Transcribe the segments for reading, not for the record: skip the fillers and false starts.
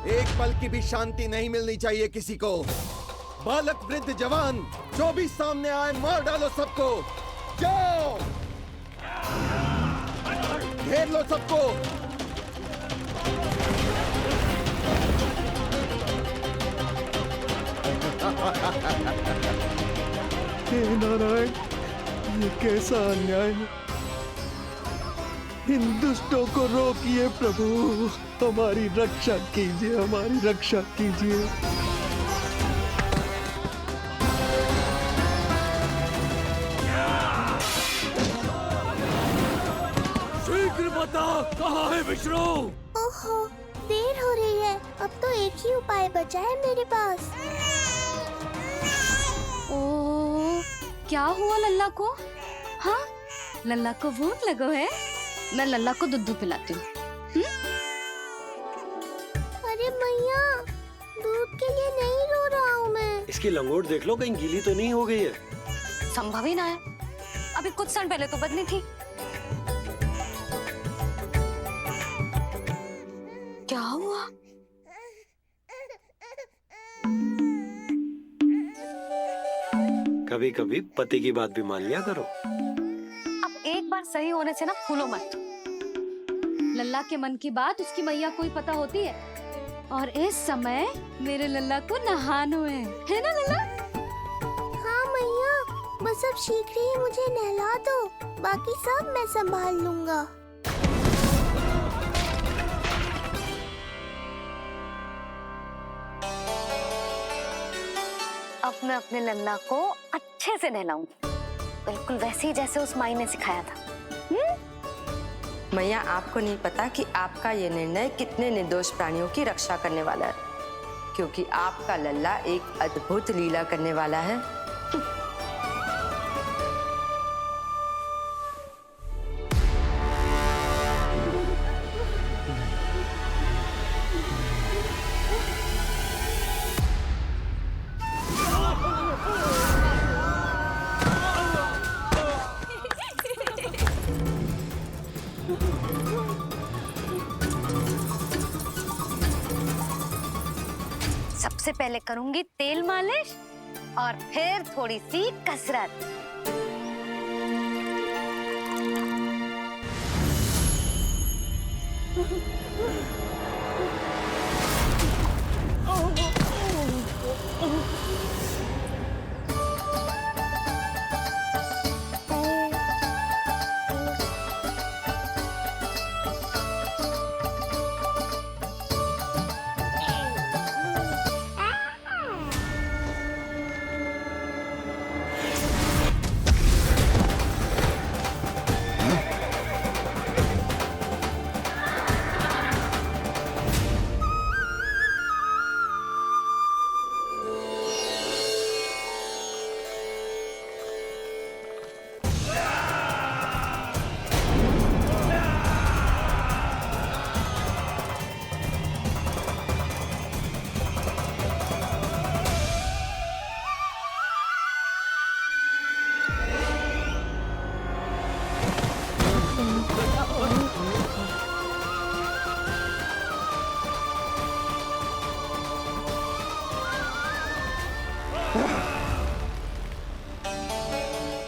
एक पल की भी शांति नहीं मिलनी चाहिए किसी को। बालक वृद्ध जवान जो भी सामने आए मार डालो सबको। जाओ, घेर लो सबको। हे नारायण, ये कैसा अन्याय है। इन दुष्टों को रोकिए प्रभु, हमारी रक्षा कीजिए, हमारी रक्षा कीजिए। शीघ्र बता, कहाँ है विष्णु? ओहो, देर हो रही है। अब तो एक ही उपाय बचा है मेरे पास। ओ, क्या हुआ लल्ला को? हाँ, लल्ला को भूख लगो है। मैं लल्ला को दूध पिलाती हूँ। अरे मैया, दूध के लिए नहीं रो रहा हूँ मैं। इसकी लंगोट देख लो, कहीं गीली तो नहीं हो गई है। संभव ही ना है, अभी कुछ क्षण पहले तो बदली थी। क्या हुआ? कभी कभी पति की बात भी मान लिया करो। अब एक बार सही होने से ना फूलो मत। लल्ला के मन की बात उसकी मैया को ही पता होती है, और इस समय मेरे लल्ला को नहानो है ना लल्ला? हाँ मैया, बस अब शीघ्र ही मुझे नहला दो, बाकी सब मैं संभाल लूंगा। अब मैं अपने लल्ला को अच्छे से नहलाऊंगी, बिल्कुल वैसे ही जैसे उस माई ने सिखाया था। मैया, आपको नहीं पता कि आपका ये निर्णय कितने निर्दोष प्राणियों की रक्षा करने वाला है, क्योंकि आपका लल्ला एक अद्भुत लीला करने वाला है। सबसे पहले करूंगी तेल मालिश और फिर थोड़ी सी कसरत।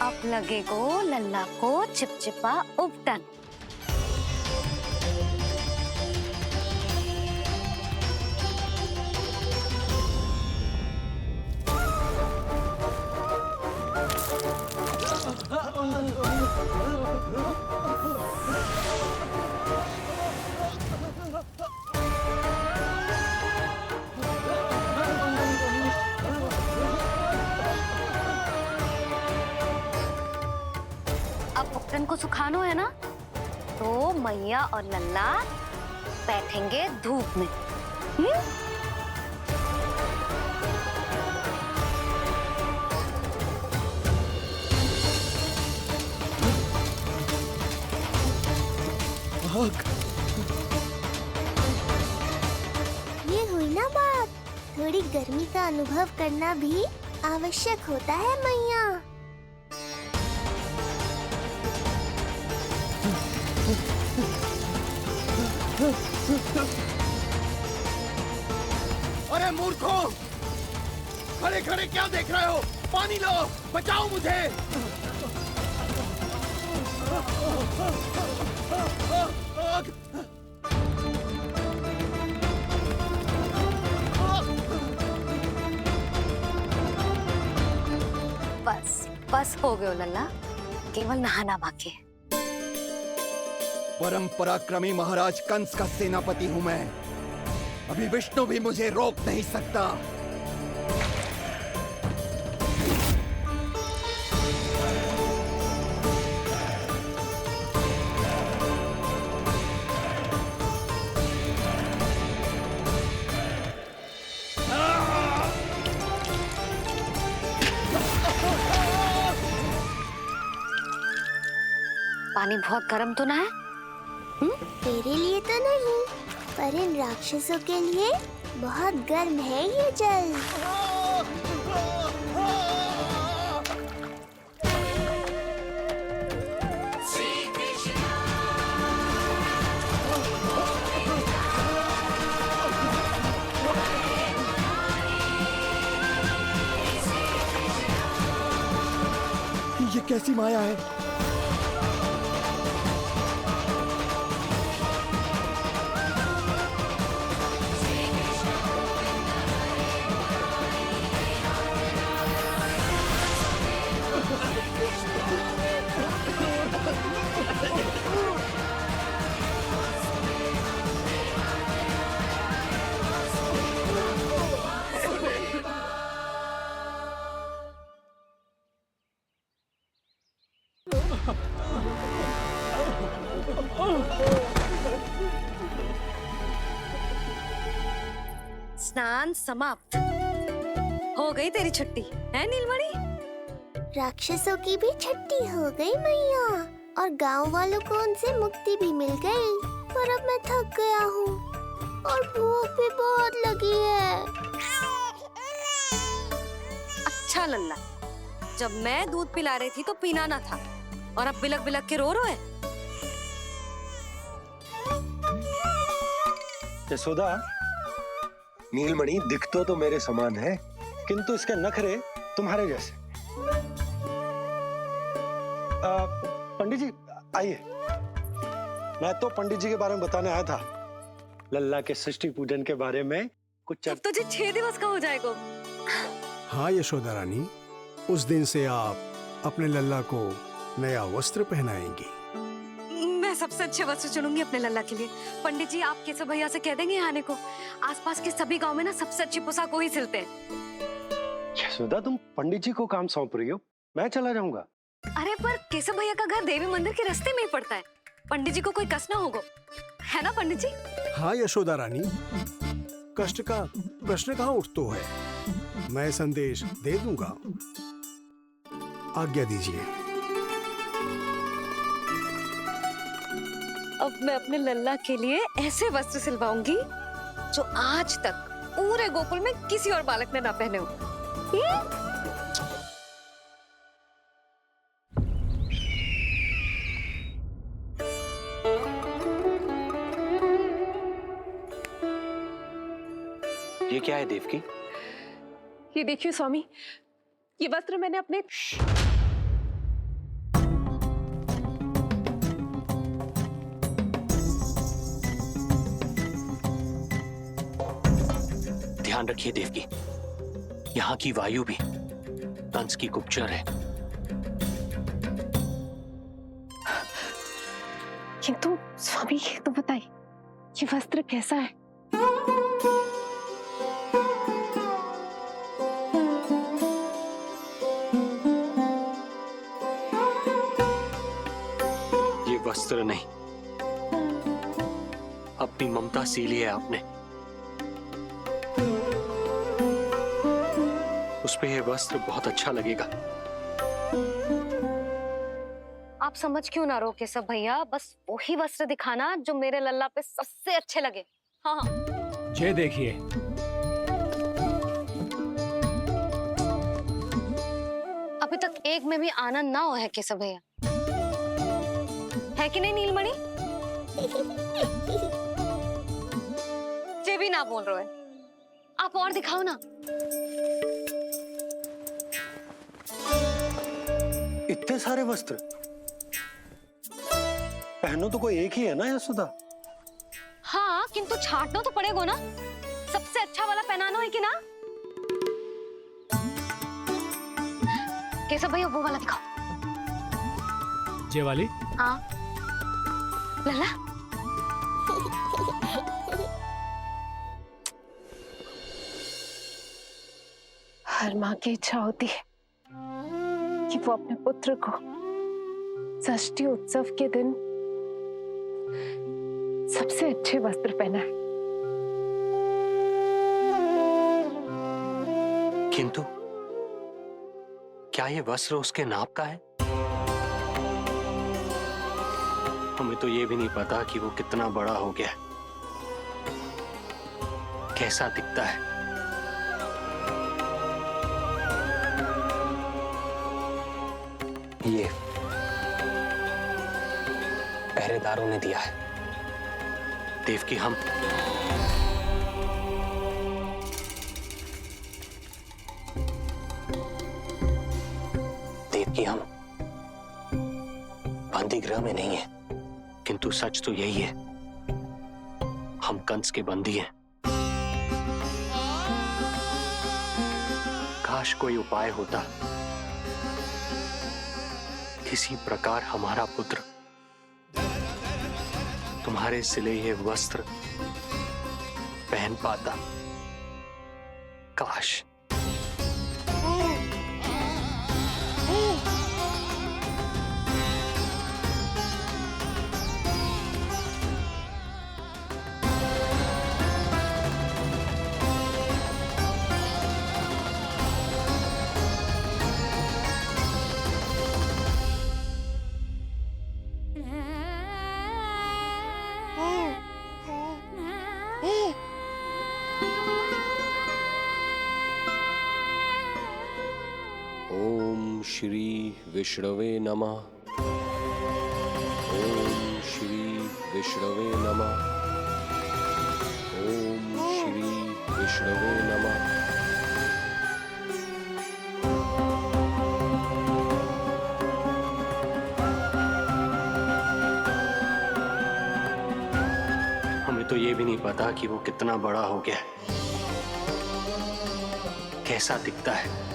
अब लगेगो लल्ला को चिपचिपा उपटन। अब उपटन को सुखानो है ना, तो मैया और लल्ला बैठेंगे धूप में। ये हुई ना बात, थोड़ी गर्मी का अनुभव करना भी आवश्यक होता है मैया। अरे मूर्खों, खड़े खड़े क्या देख रहे हो? पानी लो, बचाओ मुझे। बस बस हो गयो लल्ला, केवल नहाना बाकी है। परम पराक्रमी महाराज कंस का सेनापति हूं मैं। अभी विष्णु भी मुझे रोक नहीं सकता। पानी बहुत गर्म तो ना है? तेरे लिए तो नहीं, पर इन राक्षसों के लिए बहुत गर्म है ये जल। ये कैसी माया है? स्नान समाप्त। हो गई तेरी छुट्टी है नीलमणि? राक्षसों की भी छुट्टी हो गई मैया, और गांव वालों को उनसे मुक्ति भी मिल गई। पर अब मैं थक गया हूँ और भूख भी बहुत लगी है। अच्छा लल्ला, जब मैं दूध पिला रही थी तो पीना ना था, और अब बिलक बिलक के रो है। यशोदा, नीलमणि दिखतो तो मेरे समान है, किंतु इसके नखरे तुम्हारे जैसे। पंडित जी आइए। मैं तो पंडित जी के बारे में बताने आया था, लल्ला के सृष्टि पूजन के बारे में कुछ अब तुझे 6 दिवस का हो जाएगा। हाँ यशोदा रानी, उस दिन से आप अपने लल्ला को नया वस्त्र पहनाएंगी। मैं सबसे अच्छे वस्त्र चुनूंगी अपने लल्ला के लिए। पंडित जी, आप केशव भैया से कह देंगे आने को। आसपास के सभी गांव में ना सबसे अच्छी पोशाक वही सिलते हैं। यशोदा, तुम पंडित जी को काम सौंप रही हो, मैं चला जाऊंगा। अरे पर केशव भैया का घर देवी मंदिर के रास्ते में ही पड़ता है, पंडित जी को कोई कष्ट ना होगा, है ना पंडित जी? हाँ यशोदा रानी, कष्ट का प्रश्न कहाँ उठतो है। मैं संदेश दे दूंगा। आज्ञा दीजिए। अब मैं अपने लल्ला के लिए ऐसे वस्त्र सिलवाऊंगी जो आज तक पूरे गोकुल में किसी और बालक ने ना पहने हो। ये क्या है देवकी? ये देखिए स्वामी, ये वस्त्र मैंने अपने ध्यान रखिए देवकी, यहाँ की वायु भी कंस की गुप्तचर है। किंतु स्वामी ये तो बताइए, ये वस्त्र कैसा है? ये वस्त्र नहीं, अपनी ममता सी ली है आपने। उस पे ये वस्त्र बहुत अच्छा लगेगा। आप समझ क्यों ना रहो केशव भैया, बस वही वस्त्र दिखाना जो मेरे लल्ला पे सबसे अच्छे लगे। हाँ ये देखिए, अभी तक एक में भी आनंद ना हो है केशव भैया, है कि नहीं नीलमणि? ये भी ना बोल रहे हैं। आप और दिखाओ ना। इतने सारे वस्त्र पहनो तो कोई एक ही है ना यशोदा? हाँ, किंतु छाटना तो पड़ेगा ना। सबसे अच्छा वाला पहनाना है कि ना? केशव भैया वो वाला दिखाओ। ये वाली? हाँ। लल्ला हर माँ की इच्छा होती है कि वो अपने पुत्र को षष्ठी उत्सव के दिन सबसे अच्छे वस्त्र पहनाए। किंतु क्या ये वस्त्र उसके नाप का है? हमें तो ये भी नहीं पता कि वो कितना बड़ा हो गया, कैसा दिखता है। ये पहरेदारों ने दिया है। देवकी, हम बंदी गृह में नहीं है, किंतु सच तो यही है, हम कंस के बंदी हैं। काश कोई उपाय होता, किसी प्रकार हमारा पुत्र तुम्हारे सिले ये वस्त्र पहन पाता। काश। ओम श्री विष्णवे नमः। ओम श्री विष्णवे नमः। ओम श्री विष्णवे नमः। हमें तो ये भी नहीं पता कि वो कितना बड़ा हो गया, कैसा दिखता है।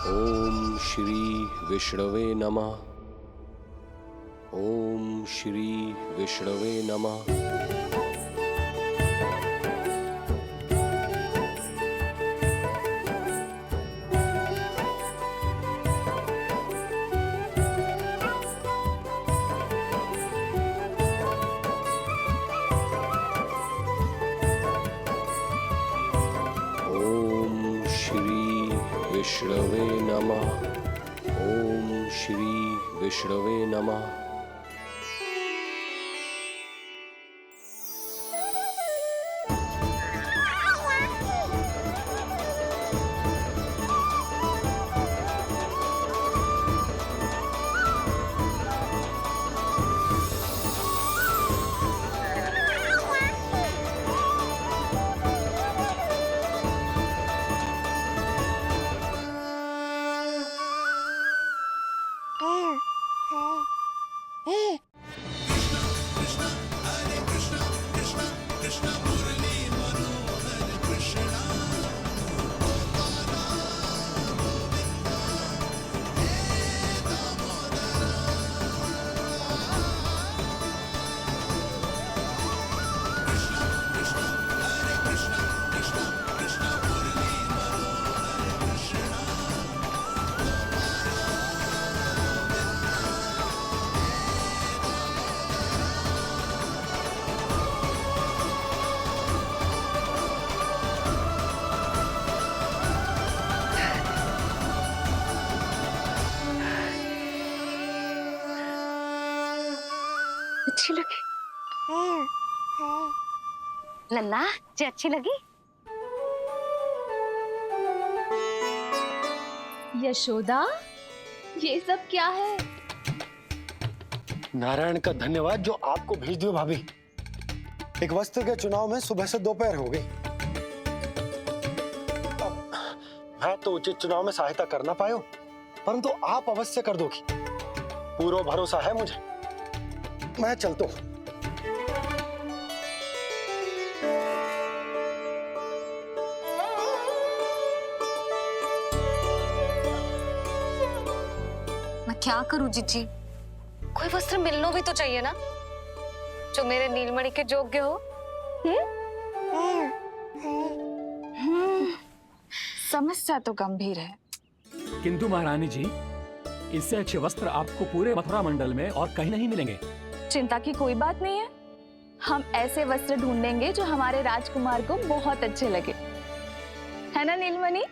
ओम श्री विष्णवे नमः। ओम श्री विष्णवे नमः। ओम श्री विष्णवे नमः। ओम श्री विष्णवे नमः। लल्ला जी अच्छी लगी? यशोदा, ये सब क्या है? नारायण का धन्यवाद जो आपको भेज दियो भाभी। एक वस्त्र के चुनाव में सुबह से दोपहर हो गई। अब मैं तो उचित चुनाव में सहायता कर ना पायो, परंतु आप अवश्य कर दोगी, पूरा भरोसा है मुझे। मैं चलता हूं। मैं क्या करूं जीजी? कोई वस्त्र मिलना भी तो चाहिए ना, जो मेरे नीलमणि के योग्य हो। समस्या तो गंभीर है। किंतु महारानी जी, इससे अच्छे वस्त्र आपको पूरे मथुरा मंडल में और कहीं नहीं मिलेंगे। चिंता की कोई बात नहीं है, हम ऐसे वस्त्र ढूंढेंगे जो हमारे राजकुमार को बहुत अच्छे लगे, है ना नीलमणि?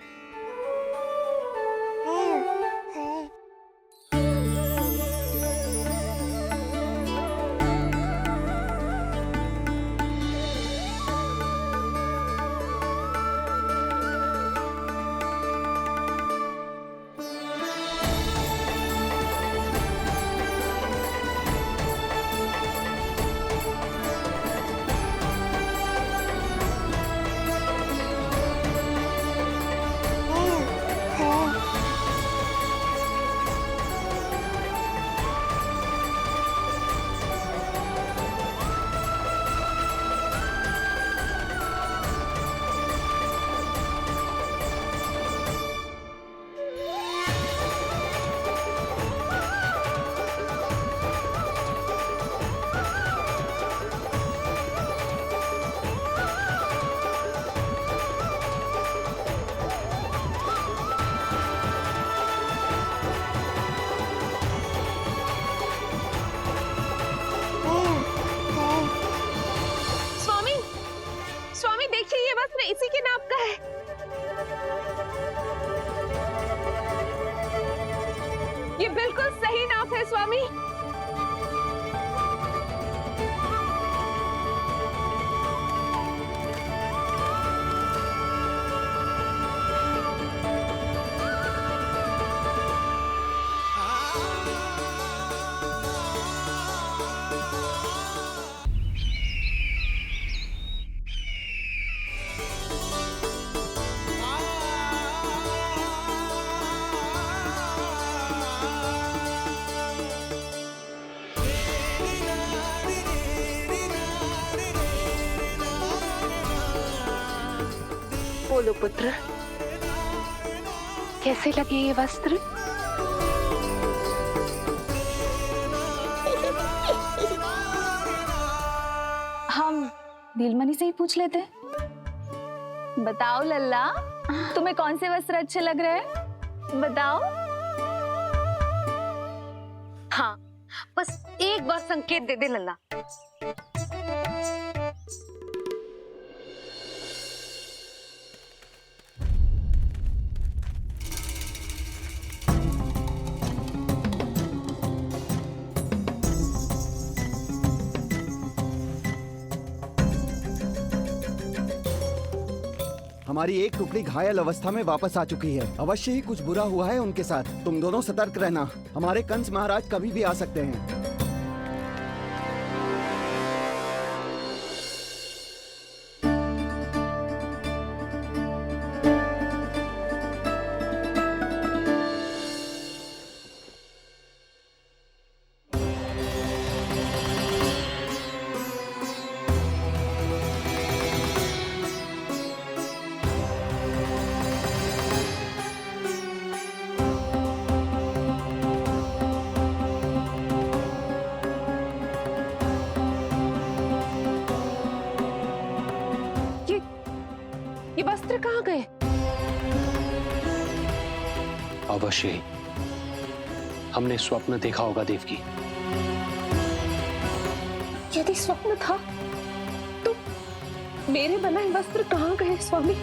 इसी के नाप का है। ये बिल्कुल सही नाप है स्वामी। बोलो पुत्र, कैसे लगे ये वस्त्र? हम नीलमणि से ही पूछ लेते हैं। बताओ लल्ला, तुम्हें कौन से वस्त्र अच्छे लग रहे हैं? बताओ। हाँ, बस एक बार संकेत दे दे लल्ला। हमारी एक टुकड़ी घायल अवस्था में वापस आ चुकी है। अवश्य ही कुछ बुरा हुआ है उनके साथ। तुम दोनों सतर्क रहना, हमारे कंस महाराज कभी भी आ सकते हैं। ये वस्त्र कहाँ गए? अवश्य ही हमने स्वप्न देखा होगा देवकी। यदि स्वप्न था तो मेरे बनाए वस्त्र कहाँ गए स्वामी?